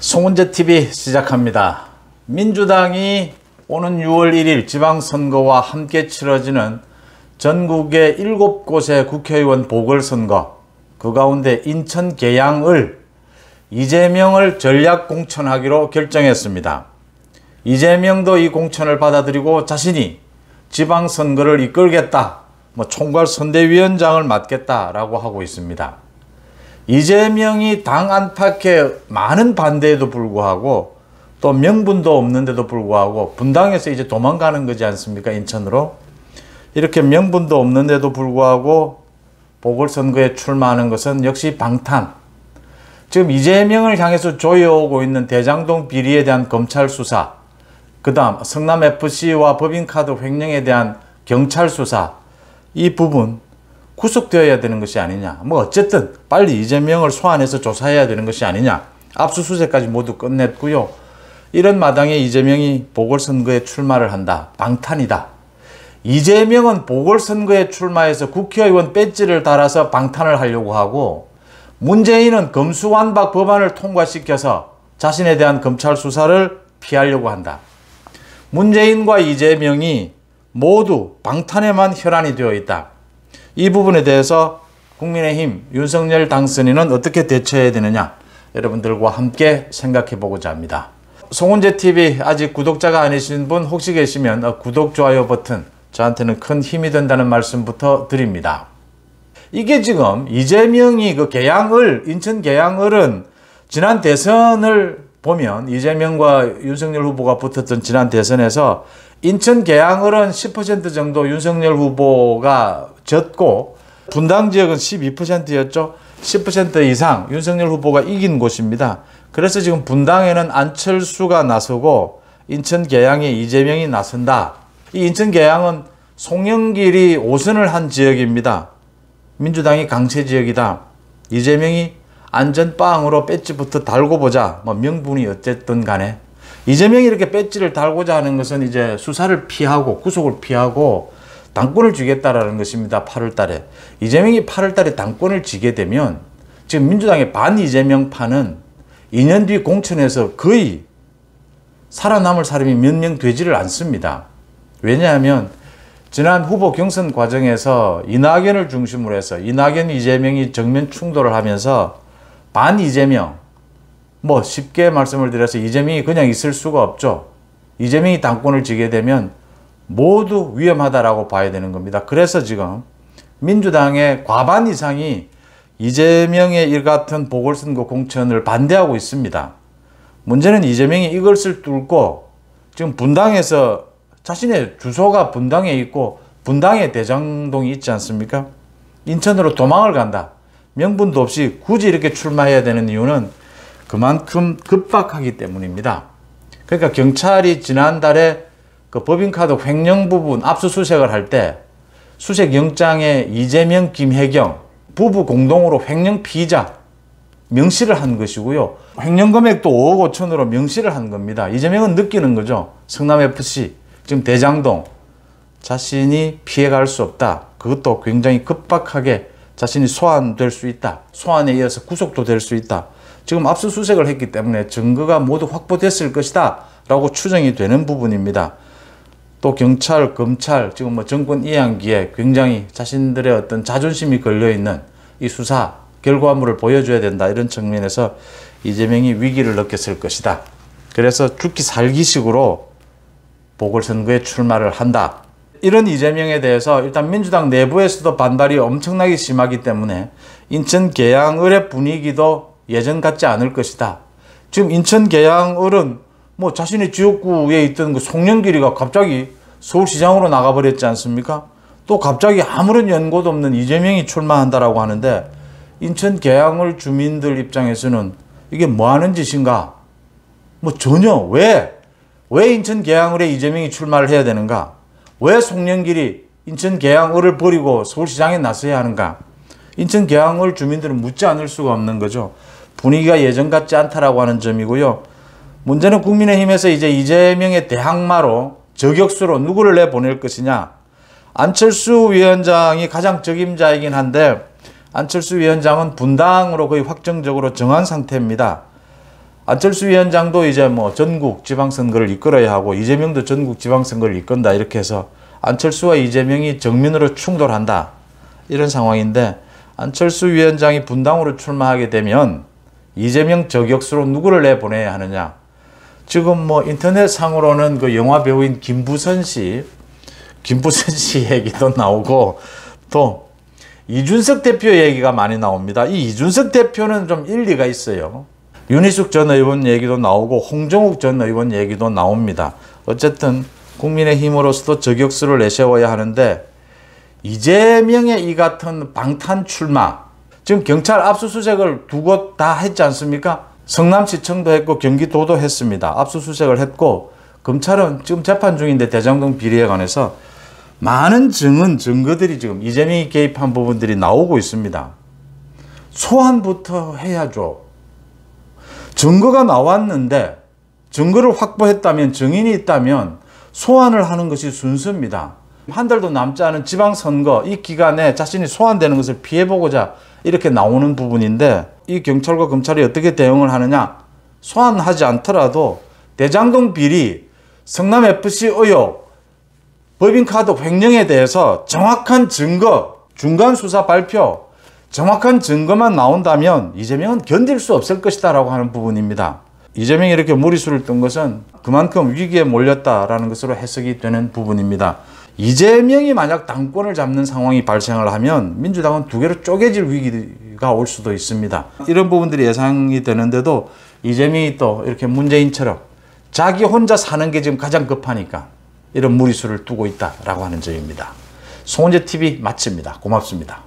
송은재TV 시작합니다. 민주당이 오는 6월 1일 지방선거와 함께 치러지는 전국의 7곳의 국회의원 보궐선거, 그 가운데 인천 계양을 이재명을 전략 공천하기로 결정했습니다. 이재명도 이 공천을 받아들이고 자신이 지방선거를 이끌겠다, 총괄선대위원장을 맡겠다라고 하고 있습니다. 이재명이 당 안팎에 많은 반대에도 불구하고 또 명분도 없는데도 불구하고 분당에서 이제 도망가는 거지 않습니까? 인천으로. 이렇게 명분도 없는데도 불구하고 보궐선거에 출마하는 것은 역시 방탄. 지금 이재명을 향해서 조여오고 있는 대장동 비리에 대한 검찰 수사, 그 다음 성남FC와 법인카드 횡령에 대한 경찰 수사, 이 부분 구속되어야 되는 것이 아니냐. 어쨌든 빨리 이재명을 소환해서 조사해야 되는 것이 아니냐. 압수수색까지 모두 끝냈고요. 이런 마당에 이재명이 보궐선거에 출마를 한다. 방탄이다. 이재명은 보궐선거에 출마해서 국회의원 배지를 달아서 방탄을 하려고 하고, 문재인은 검수완박 법안을 통과시켜서 자신에 대한 검찰 수사를 피하려고 한다. 문재인과 이재명이 모두 방탄에만 혈안이 되어 있다. 이 부분에 대해서 국민의힘 윤석열 당선인은 어떻게 대처해야 되느냐, 여러분들과 함께 생각해 보고자 합니다. 송은재TV 아직 구독자가 아니신 분 혹시 계시면 구독, 좋아요 버튼 저한테는 큰 힘이 된다는 말씀부터 드립니다. 이게 지금 이재명이 인천 계양을은 지난 대선을 보면 이재명과 윤석열 후보가 붙었던 지난 대선에서 인천 계양을은 10% 정도 윤석열 후보가 졌고, 분당 지역은 12%였죠. 10% 이상 윤석열 후보가 이긴 곳입니다. 그래서 지금 분당에는 안철수가 나서고 인천 계양에 이재명이 나선다. 이 인천 계양은 송영길이 5선을 한 지역입니다. 민주당이 강세 지역이다. 이재명이 안전빵으로 배지부터 달고 보자. 명분이 어쨌든 간에 이재명이 이렇게 배지를 달고자 하는 것은 이제 수사를 피하고 구속을 피하고 당권을 쥐겠다라는 것입니다. 8월 달에. 이재명이 8월 달에 당권을 쥐게 되면 지금 민주당의 반 이재명파는 2년 뒤 공천에서 거의 살아남을 사람이 몇 명 되지를 않습니다. 왜냐하면 지난 후보 경선 과정에서 이낙연을 중심으로 해서 이낙연, 이재명이 정면 충돌을 하면서 반 이재명, 쉽게 말씀을 드려서 이재명이 그냥 있을 수가 없죠. 이재명이 당권을 쥐게 되면 모두 위험하다라고 봐야 되는 겁니다. 그래서 지금 민주당의 과반 이상이 이재명의 이 같은 보궐선거 공천을 반대하고 있습니다. 문제는 이재명이 이것을 뚫고 지금 분당에서 자신의 주소가 분당에 있고 분당에 대장동이 있지 않습니까? 인천으로 도망을 간다. 명분도 없이 굳이 이렇게 출마해야 되는 이유는 그만큼 급박하기 때문입니다. 그러니까 경찰이 지난달에 그 법인카드 횡령 부분 압수수색을 할 때 수색영장에 이재명, 김혜경 부부 공동으로 횡령 피의자 명시를 한 것이고요. 횡령 금액도 5억 5천으로 명시를 한 겁니다. 이재명은 느끼는 거죠. 성남FC, 지금 대장동, 자신이 피해갈 수 없다. 그것도 굉장히 급박하게 자신이 소환될 수 있다. 소환에 이어서 구속도 될 수 있다. 지금 압수수색을 했기 때문에 증거가 모두 확보됐을 것이다 라고 추정이 되는 부분입니다. 또 경찰, 검찰, 지금 정권 이양기에 굉장히 자신들의 어떤 자존심이 걸려있는 이 수사 결과물을 보여줘야 된다. 이런 측면에서 이재명이 위기를 느꼈을 것이다. 그래서 죽기 살기식으로 보궐선거에 출마를 한다. 이런 이재명에 대해서 일단 민주당 내부에서도 반발이 엄청나게 심하기 때문에 인천 계양을의 분위기도 예전 같지 않을 것이다. 지금 인천 계양을은 자신의 지역구에 있던 그 송영길이가 갑자기 서울시장으로 나가버렸지 않습니까? 또 갑자기 아무런 연고도 없는 이재명이 출마한다라고 하는데, 인천 계양을 주민들 입장에서는 이게 뭐 하는 짓인가? 전혀 왜 인천 계양을에 이재명이 출마를 해야 되는가? 왜 송영길이 인천 계양을을 버리고 서울시장에 나서야 하는가? 인천 계양을 주민들은 묻지 않을 수가 없는 거죠. 분위기가 예전 같지 않다라고 하는 점이고요. 문제는 국민의힘에서 이제 이재명의 대항마로 저격수로 누구를 내보낼 것이냐. 안철수 위원장이 가장 적임자이긴 한데 안철수 위원장은 분당으로 거의 확정적으로 정한 상태입니다. 안철수 위원장도 이제 뭐 전국 지방선거를 이끌어야 하고 이재명도 전국 지방선거를 이끈다 이렇게 해서 안철수와 이재명이 정면으로 충돌한다 이런 상황인데, 안철수 위원장이 분당으로 출마하게 되면 이재명 저격수로 누구를 내보내야 하느냐. 지금 뭐 인터넷상으로는 그 영화 배우인 김부선 씨 얘기도 나오고 또 이준석 대표 얘기가 많이 나옵니다. 이 이준석 대표는 좀 일리가 있어요. 윤희숙 전 의원 얘기도 나오고 홍정욱 전 의원 얘기도 나옵니다. 어쨌든 국민의힘으로서도 저격수를 내세워야 하는데, 이재명의 이 같은 방탄 출마, 지금 경찰 압수수색을 두 곳 다 했지 않습니까? 성남시청도 했고 경기도도 했습니다. 압수수색을 했고, 검찰은 지금 재판 중인데 대장동 비리에 관해서 많은 증거들이 지금 이재명이 개입한 부분들이 나오고 있습니다. 소환부터 해야죠. 증거가 나왔는데, 증거를 확보했다면, 증인이 있다면 소환을 하는 것이 순서입니다. 한 달도 남지 않은 지방선거 이 기간에 자신이 소환되는 것을 피해보고자 이렇게 나오는 부분인데, 이 경찰과 검찰이 어떻게 대응을 하느냐. 소환하지 않더라도 대장동 비리, 성남FC 의혹, 법인카드 횡령에 대해서 정확한 증거, 중간 수사 발표, 정확한 증거만 나온다면 이재명은 견딜 수 없을 것이다 라고 하는 부분입니다. 이재명이 이렇게 무리수를 뜬 것은 그만큼 위기에 몰렸다라는 것으로 해석이 되는 부분입니다. 이재명이 만약 당권을 잡는 상황이 발생을 하면 민주당은 두 개로 쪼개질 위기가 올 수도 있습니다. 이런 부분들이 예상이 되는데도 이재명이 또 이렇게 문재인처럼 자기 혼자 사는 게 지금 가장 급하니까 이런 무리수를 두고 있다라고 하는 점입니다. 송은재TV 마칩니다. 고맙습니다.